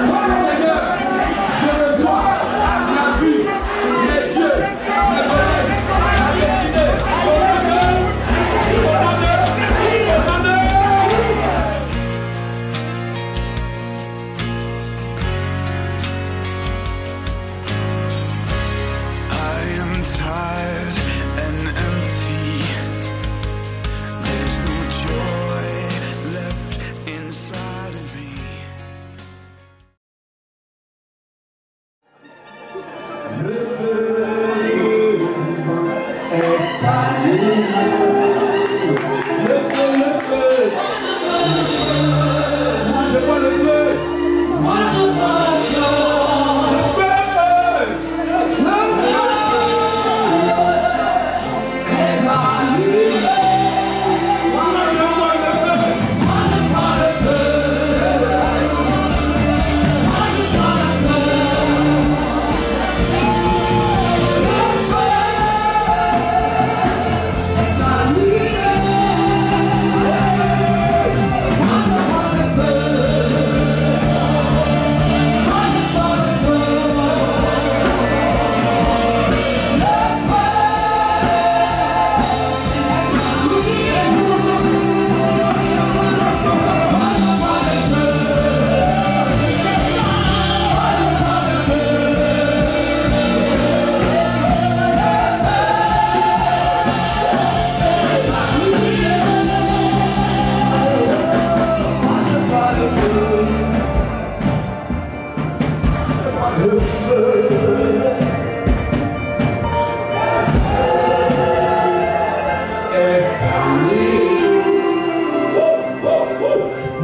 Seigneur, je reçois la vie, les yeux, les oreilles, la destinée, au honneur, au honneur, au honneur. I am tired and empty. There's no joy left inside of me.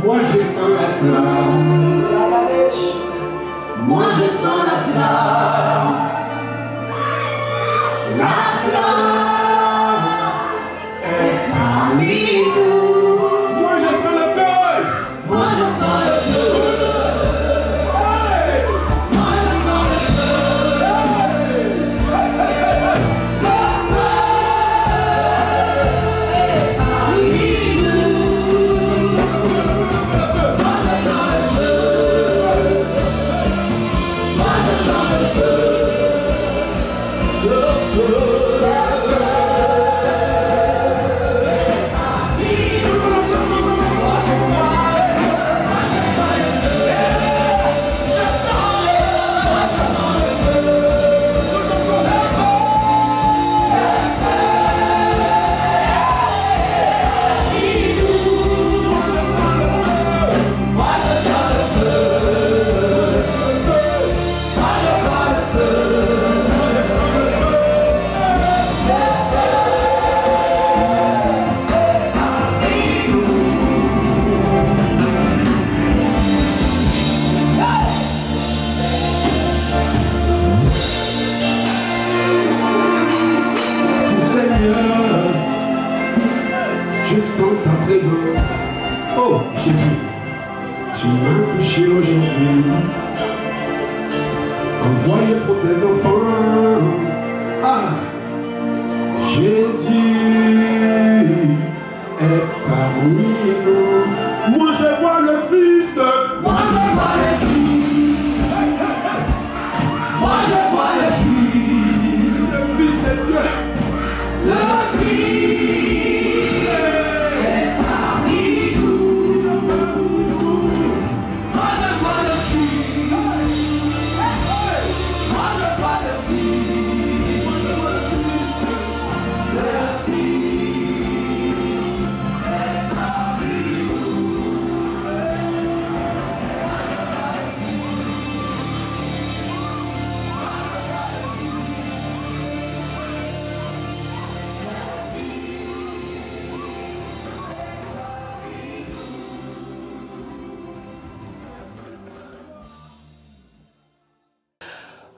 Moi je sens la flamme. Moi je sens la flamme. La flamme est parmi nous. Moi je sens le feu. Moi je sens le feu. Moi je sens le feu. Le feu est parmi nous. Moi je sens le feu. Moi je sens le feu. Le feu. Je sens ta présence. Oh Jésus, tu m'as touché aujourd'hui. Envoyé pour tes enfants. Ah, Jésus est parmi nous. Moi je vois le Fils. Moi je vois le Fils. Moi je vois le Fils. Le Fils de Dieu. Le Fils.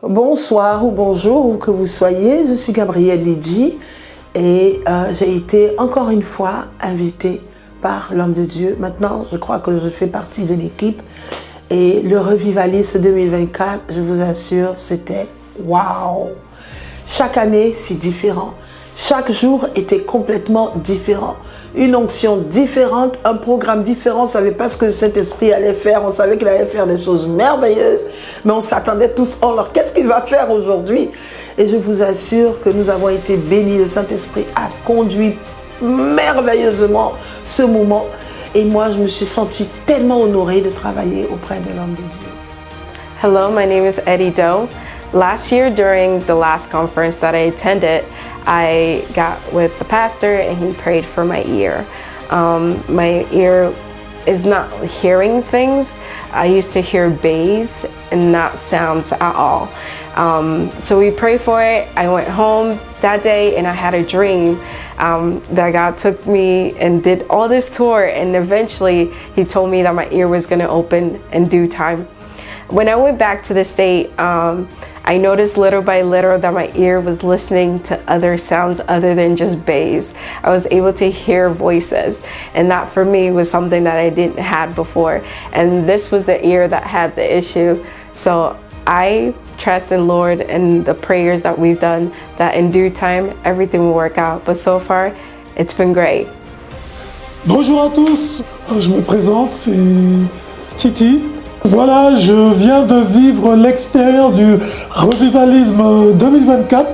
Bonsoir ou bonjour, où que vous soyez, je suis Gabrielle Lidji et j'ai été encore une fois invitée par l'homme de Dieu. Maintenant, je crois que je fais partie de l'équipe et le Revivaliste 2024, je vous assure, c'était waouh! Chaque année, c'est différent. Chaque jour était complètement différent. Une onction différente, un programme différent. On ne savait pas ce que le Saint-Esprit allait faire. On savait qu'il allait faire des choses merveilleuses. Mais on s'attendait tous, oh alors qu'est-ce qu'il va faire aujourd'hui? Et je vous assure que nous avons été bénis. Le Saint-Esprit a conduit merveilleusement ce moment. Et moi, je me suis sentie tellement honorée de travailler auprès de l'homme de Dieu. Hello, my name is Eddie Doe. Last year, during the last conference that I attended, I got with the pastor and he prayed for my ear. My ear is not hearing things. I used to hear bass and not sounds at all. So we prayed for it. I went home that day and I had a dream that God took me and did all this tour, and eventually he told me that my ear was going to open in due time. When I went back to the state, I noticed little by little that my ear was listening to other sounds other than just bass. I was able to hear voices, and that for me was something that I didn't have before. And this was the ear that had the issue. So I trust in Lord and the prayers that we've done, that in due time everything will work out. But so far, it's been great. Bonjour à tous, je me présente, c'est Titi. Voilà, je viens de vivre l'expérience du revivalisme 2024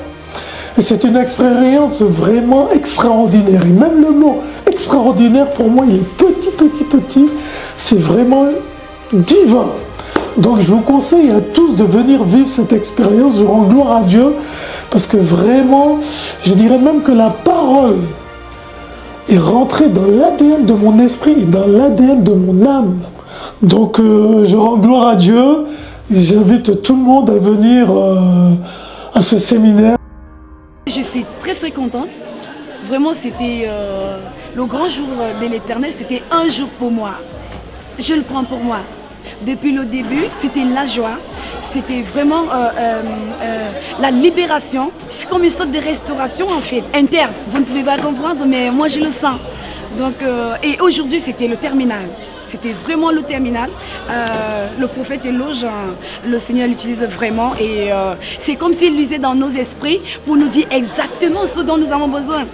et c'est une expérience vraiment extraordinaire. Et même le mot extraordinaire pour moi, il est petit, c'est vraiment divin. Donc je vous conseille à tous de venir vivre cette expérience. Je rends gloire à Dieu parce que vraiment, je dirais même que la parole est rentrée dans l'ADN de mon esprit et dans l'ADN de mon âme. Donc je rends gloire à Dieu et j'invite tout le monde à venir à ce séminaire. Je suis très contente. Vraiment, c'était le grand jour de l'Éternel, c'était un jour pour moi. Je le prends pour moi. Depuis le début, c'était la joie, c'était vraiment la libération. C'est comme une sorte de restauration en fait, interne. Vous ne pouvez pas comprendre, mais moi je le sens. Donc, et aujourd'hui, c'était le terminal. C'était vraiment le terminal. Le prophète éloge, le Seigneur l'utilise vraiment. Et c'est comme s'il lisait dans nos esprits pour nous dire exactement ce dont nous avons besoin.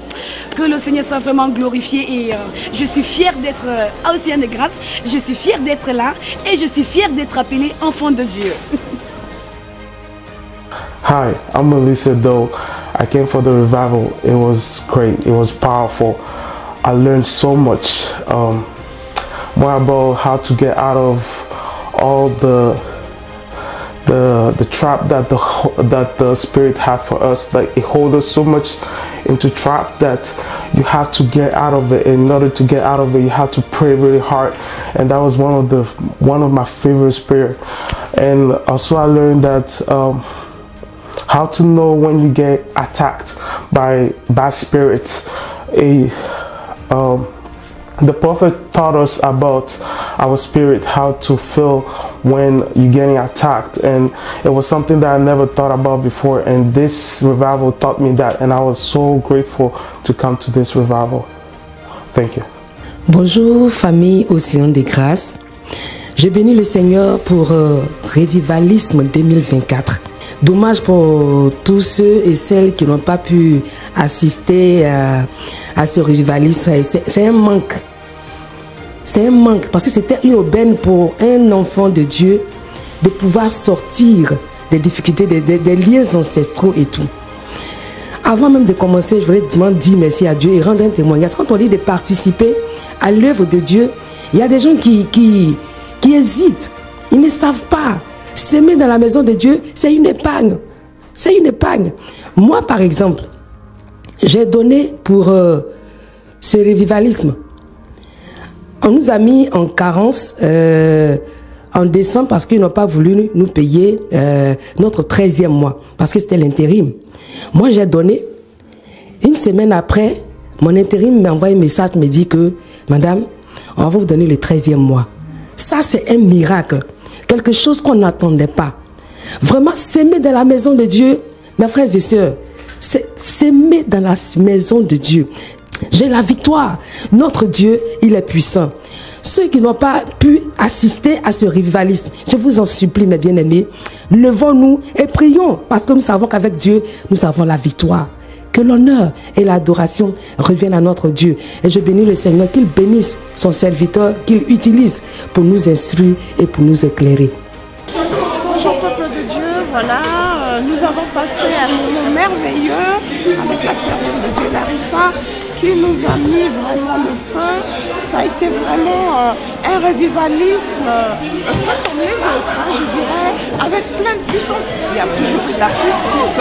Que le Seigneur soit vraiment glorifié. Et je suis fière d'être à Océan de Grâce. Je suis fière d'être là. Et je suis fière d'être appelée enfant de Dieu. Hi, I'm Melissa Doe. I came for the revival. It was great. It was powerful. I learned so much. More about how to get out of all the trap that the Spirit had for us. Like it holds us so much into trap that you have to get out of it. In order to get out of it, you have to pray really hard, and that was one of my favorite spirit. And also I learned that how to know when you get attacked by bad spirits. The prophet taught us about our spirit, how to feel when you're getting attacked, and it was something that I never thought about before, and this revival taught me that, and I was so grateful to come to this revival. Thank you. Bonjour famille Océan de Grâce. Je bénis le Seigneur pour Revivalisme 2024. Dommage pour tous ceux et celles qui n'ont pas pu assister à ce revivalisme. C'est un manque. C'est un manque parce que c'était une aubaine pour un enfant de Dieu de pouvoir sortir des difficultés, des liens ancestraux et tout. Avant même de commencer, je voulais dire merci à Dieu et rendre un témoignage. Quand on dit de participer à l'œuvre de Dieu, il y a des gens qui hésitent. Ils ne savent pas. S'aimer dans la maison de Dieu, c'est une épargne. C'est une épargne. Moi, par exemple, j'ai donné pour ce revivalisme. On nous a mis en carence en décembre parce qu'ils n'ont pas voulu nous payer notre 13e mois, parce que c'était l'intérim. Moi, j'ai donné. Une semaine après, mon intérim m'a envoyé un message, me dit que, madame, on va vous donner le 13e mois. Ça, c'est un miracle. Quelque chose qu'on n'attendait pas. Vraiment, s'aimer dans la maison de Dieu, mes frères et sœurs, s'aimer dans la maison de Dieu. J'ai la victoire. Notre Dieu, il est puissant. Ceux qui n'ont pas pu assister à ce revivalisme, je vous en supplie, mes bien-aimés, levons-nous et prions, parce que nous savons qu'avec Dieu, nous avons la victoire. Que l'honneur et l'adoration reviennent à notre Dieu. Et je bénis le Seigneur qu'il bénisse son serviteur, qu'il utilise pour nous instruire et pour nous éclairer. Bonjour peuple de Dieu, voilà, nous avons passé un moment merveilleux avec la servante de Dieu Larissa qui nous a mis vraiment le feu. Ça a été vraiment un revivalisme, pas comme les autres, hein, je dirais, avec plein de puissance. Il y a toujours de la puissance,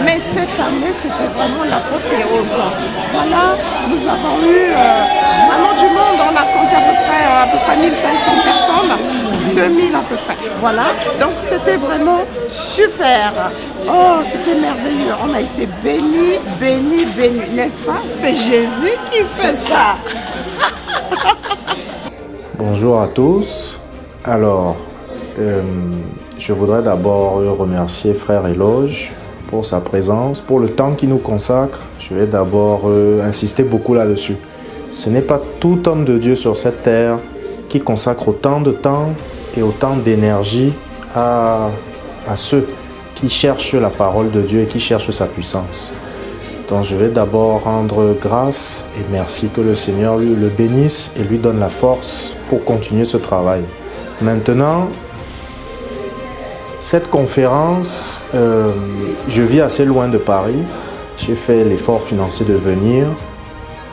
mais cette année c'était vraiment l'apothéose. Voilà, nous avons eu vraiment du monde, on a compté à peu près 1500 personnes, 2000 à peu près. Voilà, donc c'était vraiment super. Oh, c'était merveilleux. On a été bénis, bénis, bénis, n'est-ce pas? C'est Jésus qui fait ça. Bonjour à tous. Alors, je voudrais d'abord remercier Frère Éloge pour sa présence, pour le temps qu'il nous consacre. Je vais d'abord insister beaucoup là-dessus. Ce n'est pas tout homme de Dieu sur cette terre qui consacre autant de temps et autant d'énergie à ceux qui cherchent la parole de Dieu et qui cherchent sa puissance. Donc je vais d'abord rendre grâce et merci que le Seigneur lui le bénisse et lui donne la force pour continuer ce travail. Maintenant, cette conférence, je vis assez loin de Paris. J'ai fait l'effort financier de venir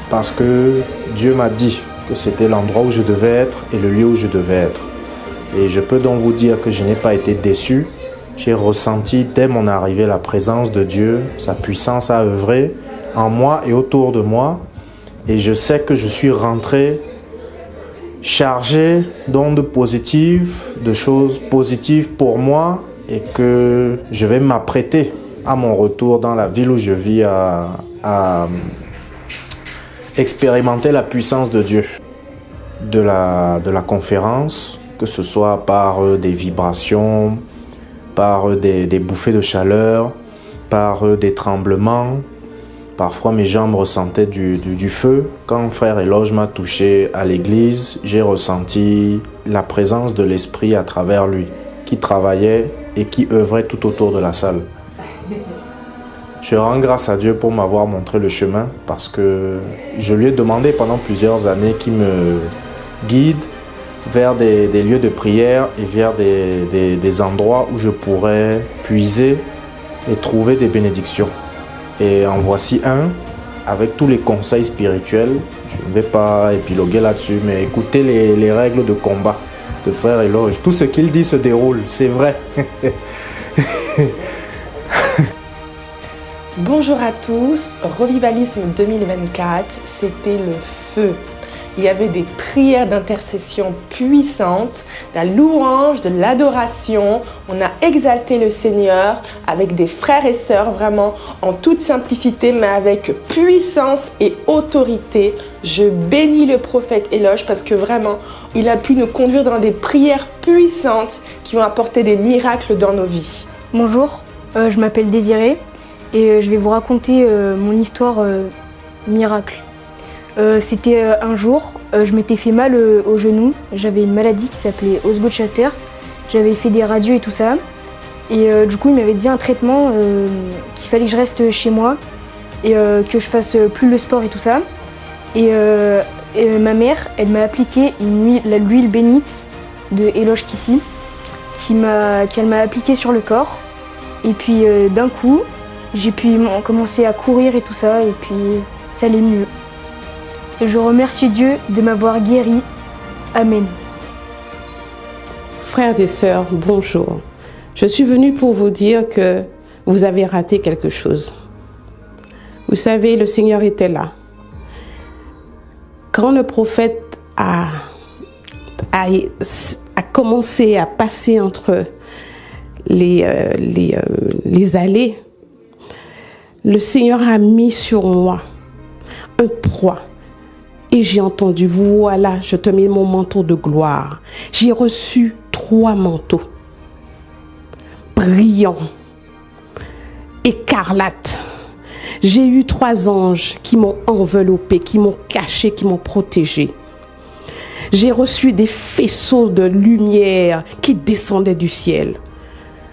parce que Dieu m'a dit que c'était l'endroit où je devais être et le lieu où je devais être. Et je peux donc vous dire que je n'ai pas été déçu. J'ai ressenti dès mon arrivée la présence de Dieu, sa puissance à œuvrer en moi et autour de moi. Et je sais que je suis rentré chargé d'ondes positives, de choses positives pour moi et que je vais m'apprêter à mon retour dans la ville où je vis à expérimenter la puissance de Dieu. De la conférence, que ce soit par des vibrations, par des bouffées de chaleur, par des tremblements. Parfois mes jambes ressentaient du feu. Quand Frère Éloge m'a touché à l'église, j'ai ressenti la présence de l'Esprit à travers lui, qui travaillait et qui œuvrait tout autour de la salle. Je rends grâce à Dieu pour m'avoir montré le chemin parce que je lui ai demandé pendant plusieurs années qu'il me guide vers des lieux de prière et vers des endroits où je pourrais puiser et trouver des bénédictions. Et en voici un, avec tous les conseils spirituels. Je ne vais pas épiloguer là-dessus, mais écoutez les règles de combat de Frère Éloge. Tout ce qu'il dit se déroule, c'est vrai. Bonjour à tous, Revivalisme 2024, c'était le feu. Il y avait des prières d'intercession puissantes, de la louange, de l'adoration. On a exalté le Seigneur avec des frères et sœurs vraiment en toute simplicité, mais avec puissance et autorité. Je bénis le prophète Éloge parce que vraiment, il a pu nous conduire dans des prières puissantes qui ont apporté des miracles dans nos vies. Bonjour, je m'appelle Désirée et je vais vous raconter mon histoire miracle. C'était un jour, je m'étais fait mal au genou, j'avais une maladie qui s'appelait Osgood-Schlatter, j'avais fait des radios et tout ça, et du coup il m'avait dit un traitement qu'il fallait que je reste chez moi et que je fasse plus le sport et tout ça. Et ma mère, elle m'a appliqué l'huile bénite de Éloge Kissy, qu'elle m'a appliqué sur le corps, et puis d'un coup j'ai pu commencer à courir et tout ça, et puis ça allait mieux. Et je remercie Dieu de m'avoir guéri. Amen. Frères et sœurs, bonjour. Je suis venue pour vous dire que vous avez raté quelque chose. Vous savez, le Seigneur était là. Quand le prophète a commencé à passer entre les allées, le Seigneur a mis sur moi un poids. Et j'ai entendu, voilà, je te mets mon manteau de gloire. J'ai reçu 3 manteaux, brillants, écarlates. J'ai eu 3 anges qui m'ont enveloppé, qui m'ont caché, qui m'ont protégé. J'ai reçu des faisceaux de lumière qui descendaient du ciel.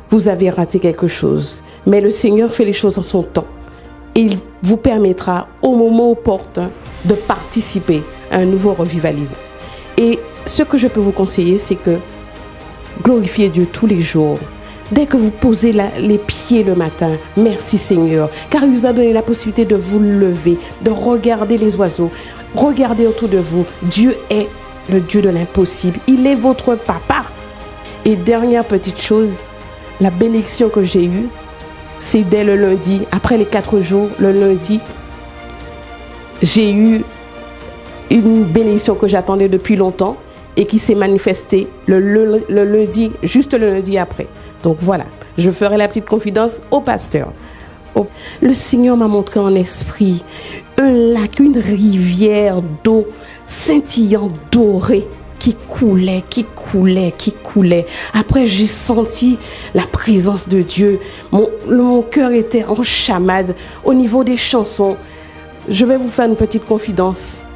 Vous avez raté quelque chose, mais le Seigneur fait les choses en son temps. il vous permettra au moment opportun de participer à un nouveau revivalisme. Et ce que je peux vous conseiller, c'est que glorifiez Dieu tous les jours. Dès que vous posez les pieds le matin, merci Seigneur, car il vous a donné la possibilité de vous lever, de regarder les oiseaux, regardez autour de vous. Dieu est le Dieu de l'impossible. Il est votre papa. Et dernière petite chose, la bénédiction que j'ai eue, c'est dès le lundi, après les 4 jours, le lundi, j'ai eu une bénédiction que j'attendais depuis longtemps et qui s'est manifestée le lundi, juste le lundi après. Donc voilà, je ferai la petite confidence au pasteur. Le Seigneur m'a montré en esprit un lac, une rivière d'eau scintillante, dorée, qui coulait, qui coulait, qui coulait. Après, j'ai senti la présence de Dieu. Mon cœur était en chamade. Au niveau des chansons, je vais vous faire une petite confidence.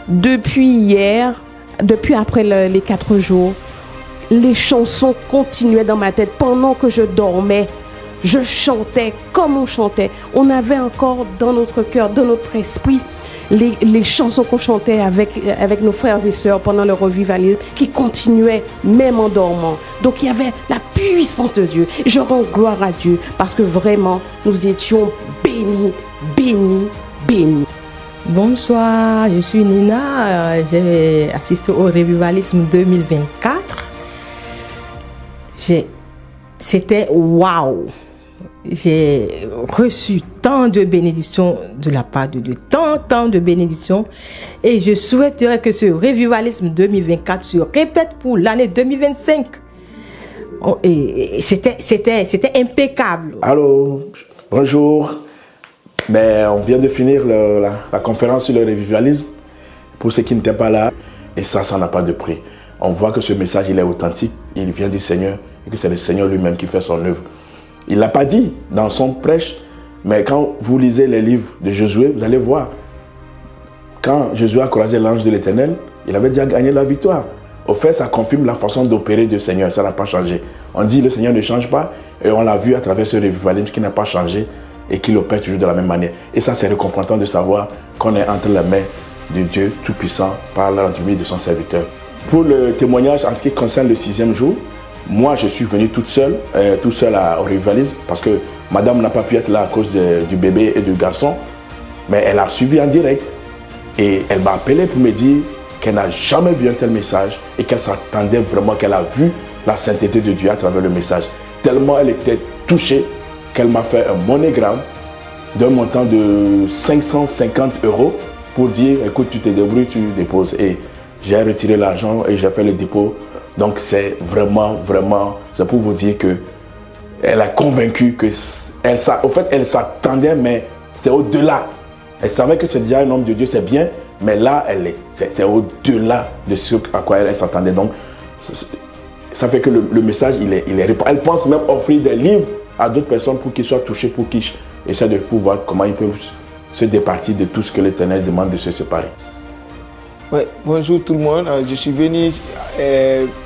Depuis hier, depuis après les 4 jours, les chansons continuaient dans ma tête pendant que je dormais. Je chantais comme on chantait. On avait encore dans notre cœur, dans notre esprit, les chansons qu'on chantait avec nos frères et sœurs pendant le revivalisme qui continuaient même en dormant. Donc il y avait la puissance de Dieu. Je rends gloire à Dieu parce que vraiment nous étions bénis, bénis, bénis. Bonsoir, je suis Nina, j'ai assisté au revivalisme 2024. C'était waouh! J'ai reçu tant de bénédictions de la part de Dieu, tant de bénédictions. Et je souhaiterais que ce revivalisme 2024 se répète pour l'année 2025. Et c'était impeccable. Allô, bonjour. Ben, on vient de finir la conférence sur le revivalisme. Pour ceux qui n'étaient pas là, et ça n'a pas de prix. On voit que ce message, il est authentique, il vient du Seigneur, et que c'est le Seigneur lui-même qui fait son œuvre. Il ne l'a pas dit dans son prêche, mais quand vous lisez les livres de Josué, vous allez voir. Quand Josué a croisé l'ange de l'Éternel, il avait déjà gagné la victoire. Au fait, ça confirme la façon d'opérer du Seigneur, ça n'a pas changé. On dit le Seigneur ne change pas, et on l'a vu à travers ce revivalisme qui n'a pas changé, et qui l'opère toujours de la même manière. Et ça, c'est réconfortant de savoir qu'on est entre les mains de Dieu Tout-Puissant par l'entremise de son serviteur. Pour le témoignage en ce qui concerne le 6e jour, moi, je suis venu tout seul au revivalisme parce que madame n'a pas pu être là à cause du bébé et du garçon, mais elle a suivi en direct et elle m'a appelé pour me dire qu'elle n'a jamais vu un tel message et qu'elle s'attendait vraiment, qu'elle a vu la sainteté de Dieu à travers le message. Tellement elle était touchée qu'elle m'a fait un monogramme d'un montant de 550 € pour dire, écoute, tu te débrouilles, tu déposes. Et j'ai retiré l'argent et j'ai fait le dépôt. Donc c'est vraiment, c'est pour vous dire que elle a convaincu que elle s'attendait, mais c'est au-delà. Elle savait que c'est déjà un homme de Dieu, c'est bien, mais là, c'est au-delà de ce à quoi elle s'attendait. Donc, ça fait que le message, il est elle pense même offrir des livres à d'autres personnes pour qu'ils soient touchés, pour qu'ils essaient de pouvoir comment ils peuvent se départir de tout ce que l'Éternel demande de se séparer. Ouais, bonjour tout le monde, je suis venu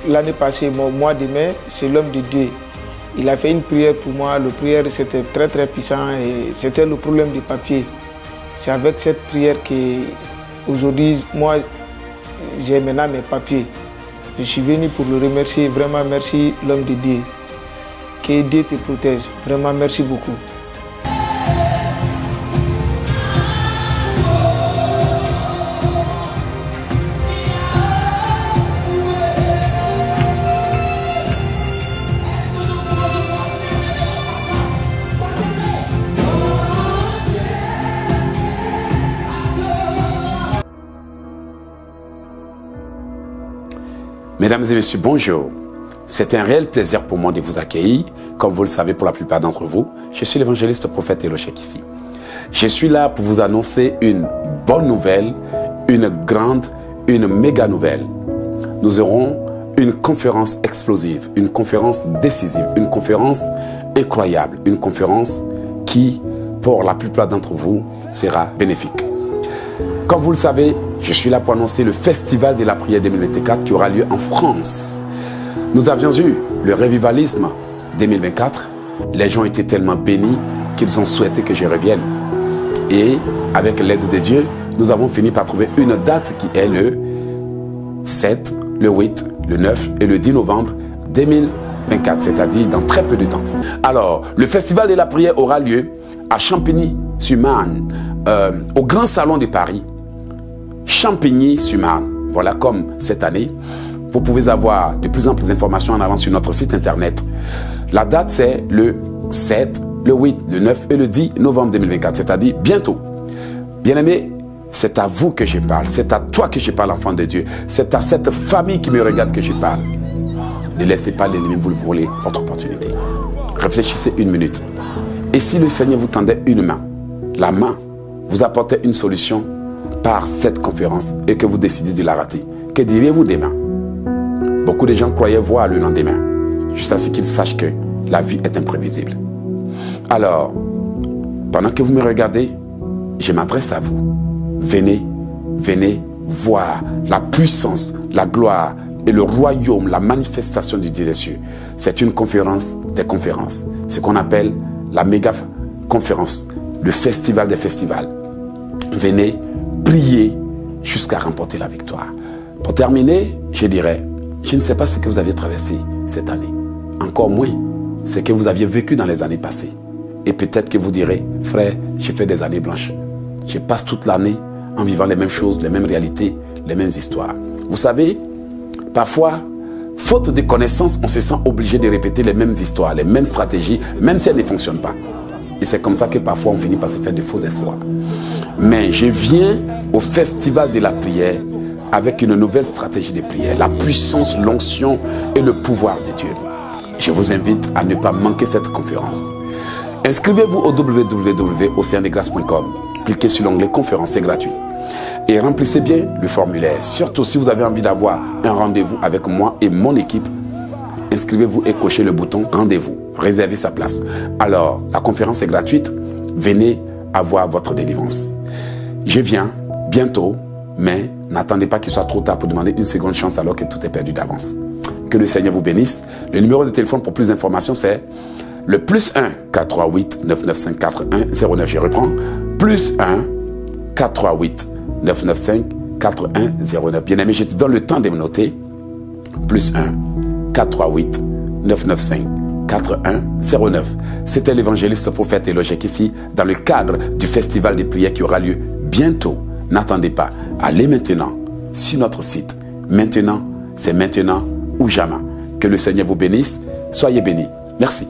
l'année passée, au mois de mai, c'est l'homme de Dieu. Il a fait une prière pour moi, la prière c'était très puissant et c'était le problème du papier. C'est avec cette prière que aujourd'hui, moi j'ai maintenant mes papiers. Je suis venu pour le remercier, vraiment merci l'homme de Dieu. Que Dieu te protège, vraiment merci beaucoup. Mesdames et messieurs, bonjour. C'est un réel plaisir pour moi de vous accueillir. Comme vous le savez pour la plupart d'entre vous, je suis l'évangéliste prophète Elochek ici. Je suis là pour vous annoncer une bonne nouvelle, une méga nouvelle. Nous aurons une conférence explosive, une conférence décisive, une conférence incroyable, une conférence qui, pour la plupart d'entre vous, sera bénéfique. Comme vous le savez, je suis là pour annoncer le Festival de la prière 2024 qui aura lieu en France. Nous avions eu le revivalisme 2024. Les gens étaient tellement bénis qu'ils ont souhaité que je revienne. Et avec l'aide de Dieu, nous avons fini par trouver une date qui est le 7, le 8, le 9 et le 10 novembre 2024, c'est-à-dire dans très peu de temps. Alors, le festival de la prière aura lieu à Champigny-sur-Marne, au Grand Salon de Paris. Champigny-sur-Marne. Voilà, comme cette année. Vous pouvez avoir de plus en plus d'informations en allant sur notre site internet. La date, c'est le 7, le 8, le 9 et le 10 novembre 2024, c'est-à-dire bientôt. Bien-aimés, c'est à vous que je parle, c'est à toi que je parle, enfant de Dieu. C'est à cette famille qui me regarde que je parle. Ne laissez pas l'ennemi vous voler votre opportunité. Réfléchissez une minute. Et si le Seigneur vous tendait une main, la main vous apportait une solution par cette conférence et que vous décidez de la rater, que diriez-vous demain? Beaucoup de gens croyaient voir le lendemain, juste à ce qu'ils sachent que la vie est imprévisible. Alors, pendant que vous me regardez, je m'adresse à vous. Venez, venez voir la puissance, la gloire et le royaume, la manifestation du Dieu des cieux. C'est une conférence des conférences. Ce qu'on appelle la méga conférence, le festival des festivals. Venez prier jusqu'à remporter la victoire. Pour terminer, je dirais, je ne sais pas ce que vous aviez traversé cette année. Encore moins ce que vous aviez vécu dans les années passées. Et peut-être que vous direz, frère, j'ai fait des années blanches. Je passe toute l'année en vivant les mêmes choses, les mêmes réalités, les mêmes histoires. Vous savez, parfois, faute de connaissances, on se sent obligé de répéter les mêmes histoires, les mêmes stratégies, même si elles ne fonctionnent pas. Et c'est comme ça que parfois on finit par se faire de faux espoirs. Mais je viens au festival de la prière avec une nouvelle stratégie de prière, la puissance, l'onction et le pouvoir de Dieu. Je vous invite à ne pas manquer cette conférence. Inscrivez-vous au www.oceandegrâce.com. Cliquez sur l'onglet conférence, c'est gratuit. Et remplissez bien le formulaire. Surtout si vous avez envie d'avoir un rendez-vous avec moi et mon équipe, inscrivez-vous et cochez le bouton rendez-vous. Réservez sa place. Alors, la conférence est gratuite. Venez avoir votre délivrance. Je viens bientôt, mais n'attendez pas qu'il soit trop tard pour demander une seconde chance alors que tout est perdu d'avance. Que le Seigneur vous bénisse. Le numéro de téléphone pour plus d'informations, c'est le +1 438 995 4109. Je reprends. +1 438 995 4109. Bien aimé, je te donne le temps de me noter. +1 438 995 4109. C'était l'évangéliste prophète Elochek ici, dans le cadre du festival des prières qui aura lieu bientôt. N'attendez pas. Allez maintenant sur notre site. Maintenant, c'est maintenant ou jamais. Que le Seigneur vous bénisse. Soyez bénis. Merci.